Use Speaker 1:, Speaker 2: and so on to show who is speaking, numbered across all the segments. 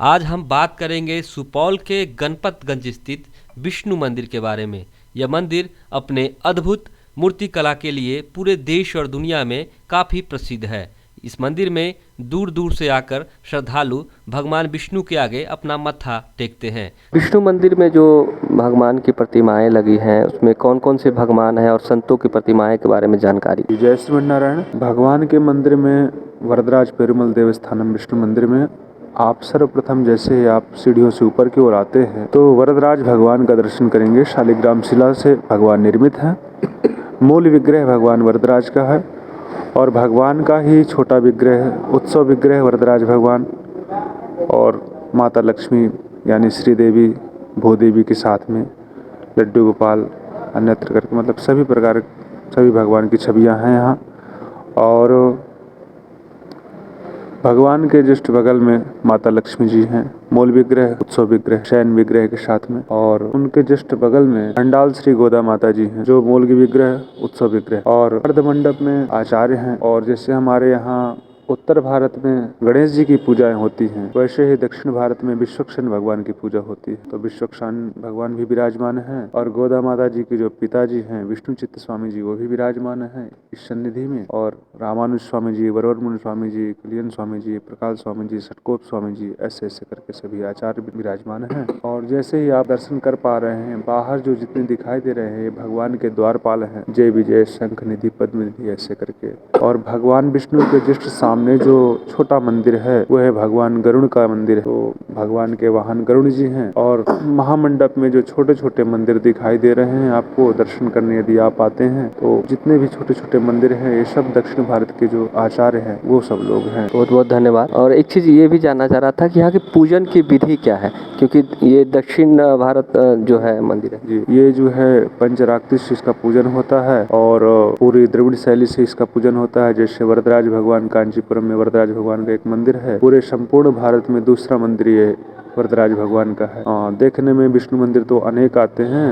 Speaker 1: आज हम बात करेंगे सुपौल के गणपतगंज स्थित विष्णु मंदिर के बारे में। यह मंदिर अपने अद्भुत मूर्तिकला के लिए पूरे देश और दुनिया में काफ़ी प्रसिद्ध है। इस मंदिर में दूर दूर से आकर श्रद्धालु भगवान विष्णु के आगे अपना मत्था टेकते हैं। विष्णु मंदिर में जो भगवान की प्रतिमाएं लगी हैं, उसमें कौन कौन से भगवान हैं और संतों की प्रतिमाएं के बारे में जानकारी।
Speaker 2: जय श्रीमन्नारायण। भगवान के मंदिर में वरदराज पेरुमल देवस्थानम विष्णु मंदिर में आप सर्वप्रथम जैसे ही आप सीढ़ियों से ऊपर की ओर आते हैं तो वरदराज भगवान का दर्शन करेंगे। शालिग्राम शिला से भगवान निर्मित हैं। मूल विग्रह भगवान वरदराज का है और भगवान का ही छोटा विग्रह उत्सव विग्रह वरदराज भगवान और माता लक्ष्मी यानी श्रीदेवी भूदेवी के साथ में लड्डू गोपाल अन्यत्र करके मतलब सभी भगवान की छवियां हैं यहाँ। और भगवान के जस्ट बगल में माता लक्ष्मी जी हैं, मूल विग्रह उत्सव विग्रह शयन विग्रह के साथ में, और उनके जस्ट बगल में अंडाल श्री गोदा माता जी हैं जो मूल की विग्रह उत्सव विग्रह, और अर्ध मंडप में आचार्य हैं। और जैसे हमारे यहाँ उत्तर भारत में गणेश जी की पूजाएं होती हैं, वैसे ही दक्षिण भारत में विश्वक्सेन भगवान की पूजा होती है। तो विश्वक्सेन भगवान भी विराजमान हैं और गोदा माता जी के जो पिताजी हैं विष्णु चित्त स्वामी जी, वो भी विराजमान हैं इस सन्निधि में। और रामानुज स्वामी जी, वरवरमुनि स्वामी जी, कुलियन स्वामी जी, प्रकाश स्वामी जी, षटकोप स्वामी जी, ऐसे ऐसे करके सभी आचार्य विराजमान हैं। और जैसे ही आप दर्शन कर पा रहे हैं, बाहर जो जितने दिखाई दे रहे हैं भगवान के द्वारपाल हैं, जय विजय शंख निधि पद्म निधि ऐसे करके। और भगवान विष्णु के जस्ट सामने जो छोटा मंदिर है वो है भगवान गरुड़ का मंदिर है। तो भगवान के वाहन गरुड़ जी हैं। और महामंडप में जो छोटे छोटे मंदिर दिखाई दे रहे हैं आपको दर्शन करने यदि आप आते हैं, तो जितने भी छोटे छोटे मंदिर हैं ये सब दक्षिण भारत के जो आचार्य हैं वो सब लोग हैं।
Speaker 1: बहुत बहुत धन्यवाद। और एक चीज़ ये भी जानना चाह रहा था कि यहाँ की पूजन की विधि क्या है, क्योंकि ये दक्षिण भारत जो है मंदिर है
Speaker 2: जी, ये जो है पंचरात्रि से इसका पूजन होता है और पूरी द्रविड़ शैली से इसका पूजन होता है। जैसे वरदराज भगवान कांचीपुरम में वरदराज भगवान का एक मंदिर है, पूरे संपूर्ण भारत में दूसरा मंदिर ये वरदराज भगवान का है। देखने में विष्णु मंदिर तो अनेक आते हैं,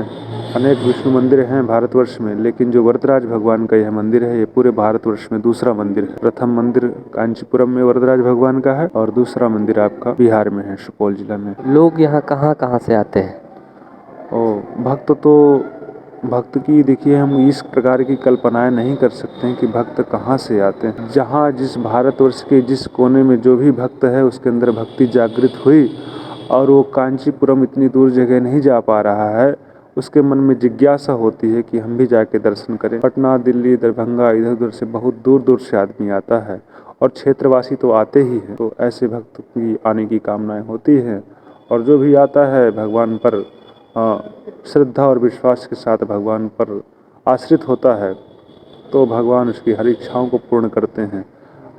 Speaker 2: अनेक विष्णु मंदिर हैं भारतवर्ष में, लेकिन जो वरदराज भगवान का यह मंदिर है ये पूरे भारतवर्ष में दूसरा मंदिर है। प्रथम मंदिर कांचीपुरम में वरदराज भगवान का है और दूसरा मंदिर आपका बिहार में है, सुपौल जिला में।
Speaker 1: लोग यहाँ कहाँ कहाँ से आते हैं?
Speaker 2: भक्त की देखिए हम इस प्रकार की कल्पनाएं नहीं कर सकते हैं कि भक्त कहाँ से आते हैं। जहाँ जिस भारतवर्ष के जिस कोने में जो भी भक्त है उसके अंदर भक्ति जागृत हुई और वो कांचीपुरम इतनी दूर जगह नहीं जा पा रहा है, उसके मन में जिज्ञासा होती है कि हम भी जाके दर्शन करें। पटना, दिल्ली, दरभंगा इधर उधर से बहुत दूर दूर से आदमी आता है और क्षेत्रवासी तो आते ही हैं। तो ऐसे भक्त की आने की कामनाएं होती हैं और जो भी आता है भगवान पर श्रद्धा और विश्वास के साथ भगवान पर आश्रित होता है तो भगवान उसकी हर इच्छाओं को पूर्ण करते हैं।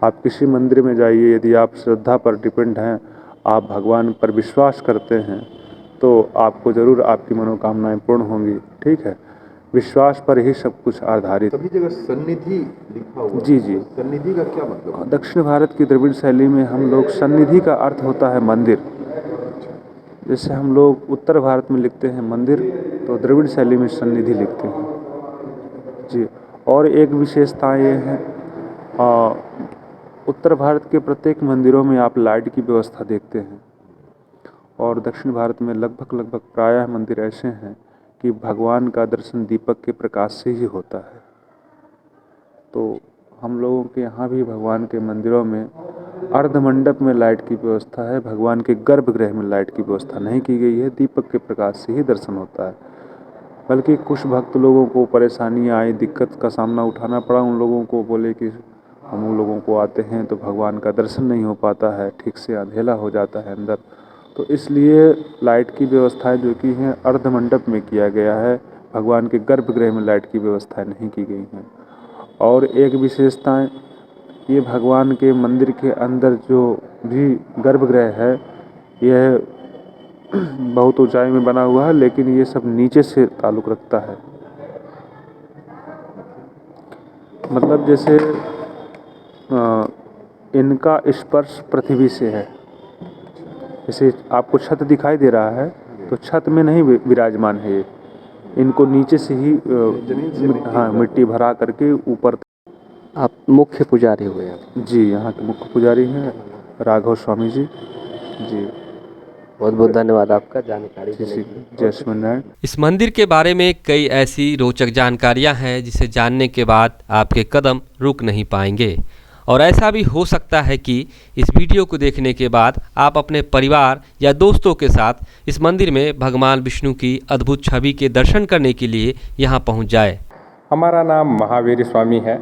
Speaker 2: आप किसी मंदिर में जाइए, यदि आप श्रद्धा पर डिपेंड हैं, आप भगवान पर विश्वास करते हैं तो आपको ज़रूर आपकी मनोकामनाएं पूर्ण होंगी। ठीक है, विश्वास पर ही सब कुछ आधारित।
Speaker 3: सभी जगह सन्निधि लिखा हुआ है।
Speaker 2: जी जी।
Speaker 3: सन्निधि का क्या मतलब है?
Speaker 2: दक्षिण भारत की द्रविड़ शैली में हम लोग सन्निधि का अर्थ होता है मंदिर। जैसे हम लोग उत्तर भारत में लिखते हैं मंदिर, तो द्रविड़ शैली में सन्निधि लिखते हैं जी। और एक विशेषता ये है, उत्तर भारत के प्रत्येक मंदिरों में आप लाइट की व्यवस्था देखते हैं और दक्षिण भारत में लगभग प्रायः मंदिर ऐसे हैं कि भगवान का दर्शन दीपक के प्रकाश से ही होता है। तो हम लोगों के यहाँ भी भगवान के मंदिरों में अर्ध मंडप में लाइट की व्यवस्था है, भगवान के गर्भगृह में लाइट की व्यवस्था नहीं की गई है। दीपक के प्रकाश से ही दर्शन होता है। बल्कि कुछ भक्त लोगों को परेशानियाँ आई, दिक्कत का सामना उठाना पड़ा, उन लोगों को बोले कि हम उन लोगों को आते हैं तो भगवान का दर्शन नहीं हो पाता है, ठीक से अंधेला हो जाता है अंदर, तो इसलिए लाइट की व्यवस्थाएं जो की हैं अर्ध मंडप में किया गया है, भगवान के गर्भगृह में लाइट की व्यवस्थाएं नहीं की गई हैं। और एक विशेषताएं, ये भगवान के मंदिर के अंदर जो भी गर्भगृह है यह बहुत ऊंचाई में बना हुआ है, लेकिन ये सब नीचे से ताल्लुक़ रखता है। मतलब जैसे इनका स्पर्श पृथ्वी से है। जैसे आपको छत दिखाई दे रहा है तो छत में नहीं विराजमान है ये, इनको नीचे से ही मिट्टी भरा करके ऊपर।
Speaker 1: आप मुख्य पुजारी हुए हैं?
Speaker 2: जी, यहाँ के मुख्य पुजारी हैं राघव स्वामी जी। जी।
Speaker 4: बहुत बहुत धन्यवाद आपका जानकारी
Speaker 2: जी
Speaker 4: देने
Speaker 2: जी
Speaker 4: के लिए।
Speaker 2: जय श्रीमनारायण।
Speaker 1: इस मंदिर के बारे में कई ऐसी रोचक जानकारियां हैं जिसे जानने के बाद आपके कदम रुक नहीं पाएंगे। और ऐसा भी हो सकता है कि इस वीडियो को देखने के बाद आप अपने परिवार या दोस्तों के साथ इस मंदिर में भगवान विष्णु की अद्भुत छवि के दर्शन करने के लिए यहाँ पहुँच जाए।
Speaker 5: हमारा नाम महावीर स्वामी है।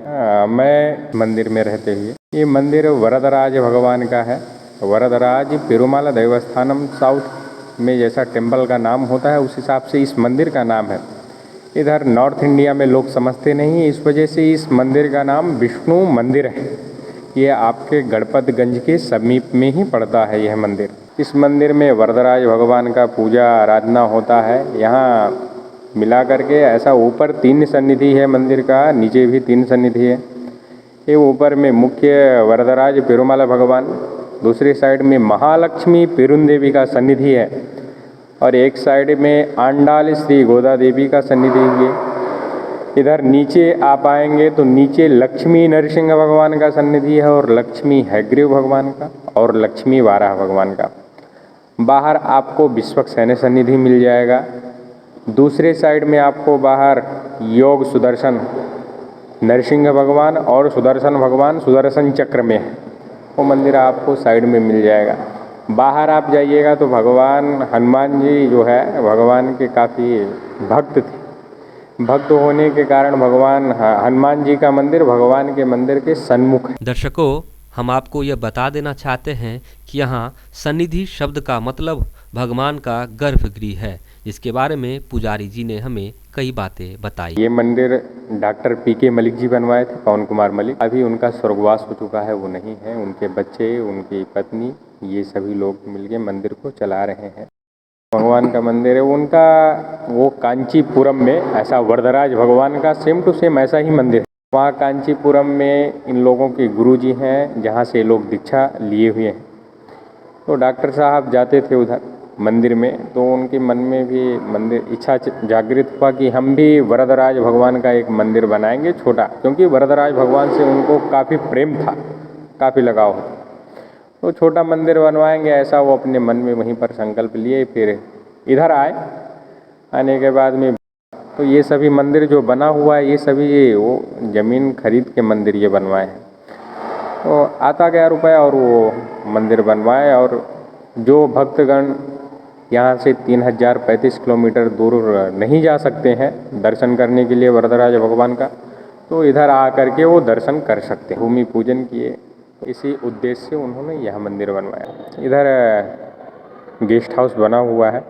Speaker 5: मैं मंदिर में रहते हुए, ये मंदिर वरदराज भगवान का है। वरदराज पेरुमाला देवस्थानम साउथ में जैसा टेम्पल का नाम होता है उस हिसाब से इस मंदिर का नाम है। इधर नॉर्थ इंडिया में लोग समझते नहीं, इस वजह से इस मंदिर का नाम विष्णु मंदिर है। ये आपके गणपतगंज के समीप में ही पड़ता है यह मंदिर। इस मंदिर में वरदराज भगवान का पूजा आराधना होता है। यहाँ मिला करके ऐसा ऊपर 3 सन्निधि है मंदिर का, नीचे भी 3 सन्निधि है। ये ऊपर में मुख्य वरदराज पेरुमाला भगवान, दूसरी साइड में महालक्ष्मी पेरुन देवी का सन्निधि है और एक साइड में आंडाल श्री गोदा देवी का सन्निधि है। इधर नीचे आप आएंगे तो नीचे लक्ष्मी नरसिंह भगवान का सन्निधि है और लक्ष्मी हैग्रीव भगवान का और लक्ष्मी वाराह भगवान का। बाहर आपको विश्वक्सेन सन्निधि मिल जाएगा। दूसरे साइड में आपको बाहर योग सुदर्शन नरसिंह भगवान और सुदर्शन भगवान सुदर्शन चक्र में है, वो मंदिर आपको साइड में मिल जाएगा। बाहर आप जाइएगा तो भगवान हनुमान जी जो है भगवान के काफ़ी भक्त थे। भक्त होने के कारण भगवान हनुमान जी का मंदिर भगवान के मंदिर के सन्मुख है।
Speaker 1: दर्शकों, हम आपको यह बता देना चाहते हैं कि यहाँ सन्निधि शब्द का मतलब भगवान का गर्भगृह है, जिसके बारे में पुजारी जी ने हमें कई बातें बताई।
Speaker 5: ये मंदिर डॉक्टर पीके मलिक जी बनवाए थे, पवन कुमार मलिक। अभी उनका स्वर्गवास हो चुका है, वो नहीं है। उनके बच्चे, उनकी पत्नी, ये सभी लोग मिलके मंदिर को चला रहे हैं। भगवान का मंदिर है उनका, वो कांचीपुरम में ऐसा वरदराज भगवान का सेम टू सेम ऐसा ही मंदिर है। वहाँ कांचीपुरम में इन लोगों के गुरुजी हैं जहाँ से लोग दीक्षा लिए हुए हैं। तो डॉक्टर साहब जाते थे उधर मंदिर में, तो उनके मन में भी मंदिर इच्छा जागृत हुआ कि हम भी वरदराज भगवान का एक मंदिर बनाएंगे छोटा, क्योंकि वरदराज भगवान से उनको काफ़ी प्रेम था, काफ़ी लगाव था। तो छोटा मंदिर बनवाएंगे ऐसा वो अपने मन में वहीं पर संकल्प लिए। फिर इधर आए, आने के बाद में तो ये सभी मंदिर जो बना हुआ है ये सभी वो ज़मीन खरीद के मंदिर ये बनवाए हैं। तो आता गया रुपया और वो मंदिर बनवाए। और जो भक्तगण यहाँ से 3035 किलोमीटर दूर नहीं जा सकते हैं दर्शन करने के लिए वरदराज भगवान का, तो इधर आ करके वो दर्शन कर सकते हैं। भूमि पूजन किए, इसी उद्देश्य से उन्होंने यह मंदिर बनवाया। इधर गेस्ट हाउस बना हुआ है,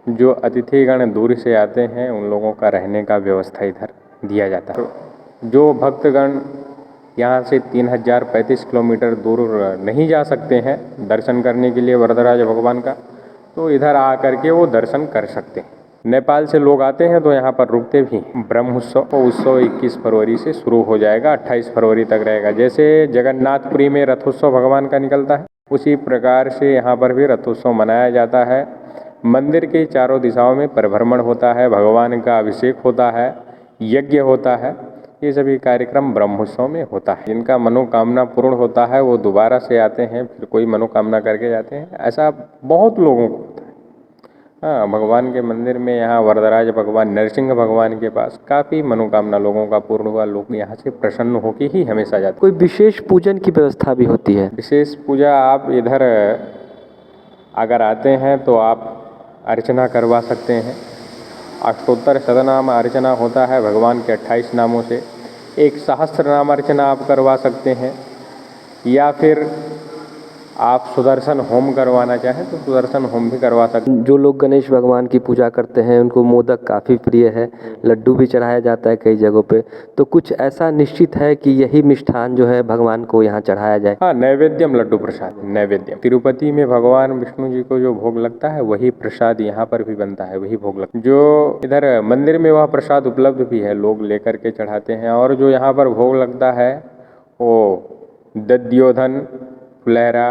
Speaker 5: जो अतिथिगण दूर से आते हैं उन लोगों का रहने का व्यवस्था इधर दिया जाता है। तो जो भक्तगण यहाँ से 3035 किलोमीटर दूर नहीं जा सकते हैं दर्शन करने के लिए वरदराज भगवान का, तो इधर आ करके वो दर्शन कर सकते हैं। नेपाल से लोग आते हैं तो यहाँ पर रुकते भी। ब्रह्मोत्सव वो उत्सव 21 फरवरी से शुरू हो जाएगा, 28 फरवरी तक रहेगा। जैसे जगन्नाथपुरी में रथोत्सव भगवान का निकलता है, उसी प्रकार से यहाँ पर भी रथोत्सव मनाया जाता है। मंदिर के चारों दिशाओं में परिभ्रमण होता है, भगवान का अभिषेक होता है, यज्ञ होता है। ये सभी कार्यक्रम ब्रह्मोत्सव में होता है। जिनका मनोकामना पूर्ण होता है वो दोबारा से आते हैं, फिर कोई मनोकामना करके जाते हैं। ऐसा बहुत लोगों को होता है। हाँ, भगवान के मंदिर में यहाँ वरदराज भगवान नरसिंह भगवान के पास काफ़ी मनोकामना लोगों का पूर्ण हुआ। लोग यहाँ से प्रसन्न होकर ही हमेशा जाते।
Speaker 4: कोई विशेष पूजन की व्यवस्था भी होती है?
Speaker 5: विशेष पूजा आप इधर अगर आते हैं तो आप अर्चना करवा सकते हैं। अष्टोत्तर शतनाम अर्चना होता है भगवान के 28 नामों से। एक सहस्त्र नाम अर्चना आप करवा सकते हैं, या फिर आप सुदर्शन होम करवाना चाहें तो सुदर्शन होम भी करवा सकते हैं।
Speaker 4: जो लोग गणेश भगवान की पूजा करते हैं उनको मोदक काफ़ी प्रिय है, लड्डू भी चढ़ाया जाता है कई जगहों पे। तो कुछ ऐसा निश्चित है कि यही मिष्ठान जो है भगवान को यहाँ चढ़ाया जाए?
Speaker 5: हाँ, नैवेद्यम लड्डू प्रसाद, नैवेद्यम। तिरुपति में भगवान विष्णु जी को जो भोग लगता है वही प्रसाद यहाँ पर भी बनता है, वही भोग लगता है। जो इधर मंदिर में वह प्रसाद उपलब्ध भी है, लोग लेकर के चढ़ाते हैं। और जो यहाँ पर भोग लगता है वो दध्योधन, फुलहरा,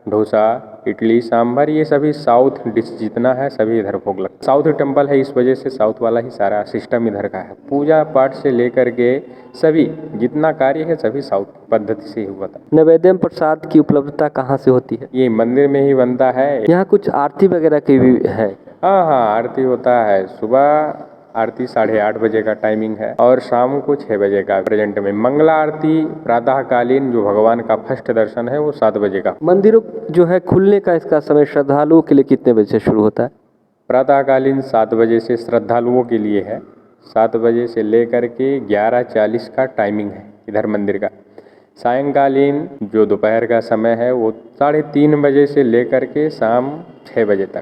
Speaker 5: डोसा, इडली, सांभर, ये सभी साउथ डिश जितना है सभी इधर भोग लगता है। साउथ टेम्पल है, इस वजह से साउथ वाला ही सारा सिस्टम इधर का है। पूजा पाठ से लेकर के सभी जितना कार्य है सभी साउथ पद्धति से ही हुआ था।
Speaker 4: नैवेद्य प्रसाद की उपलब्धता कहाँ से होती है?
Speaker 5: ये मंदिर में ही बनता है।
Speaker 4: यहाँ कुछ आरती वगैरह की भी है?
Speaker 5: हाँ हाँ, आरती होता है। सुबह आरती 8:30 बजे का टाइमिंग है और शाम को 6 बजे का। प्रेजेंट में मंगला आरती प्रातःकालीन जो भगवान का फर्स्ट दर्शन है वो 7 बजे का।
Speaker 4: मंदिरों जो है खुलने का इसका समय श्रद्धालुओं के लिए कितने बजे से शुरू होता है?
Speaker 5: प्रातःकालीन 7 बजे से श्रद्धालुओं के लिए है। 7 बजे से लेकर के 11:40 का टाइमिंग है इधर मंदिर का। सायंकालीन जो दोपहर का समय है वो 3:30 बजे से लेकर के शाम 6 बजे तक।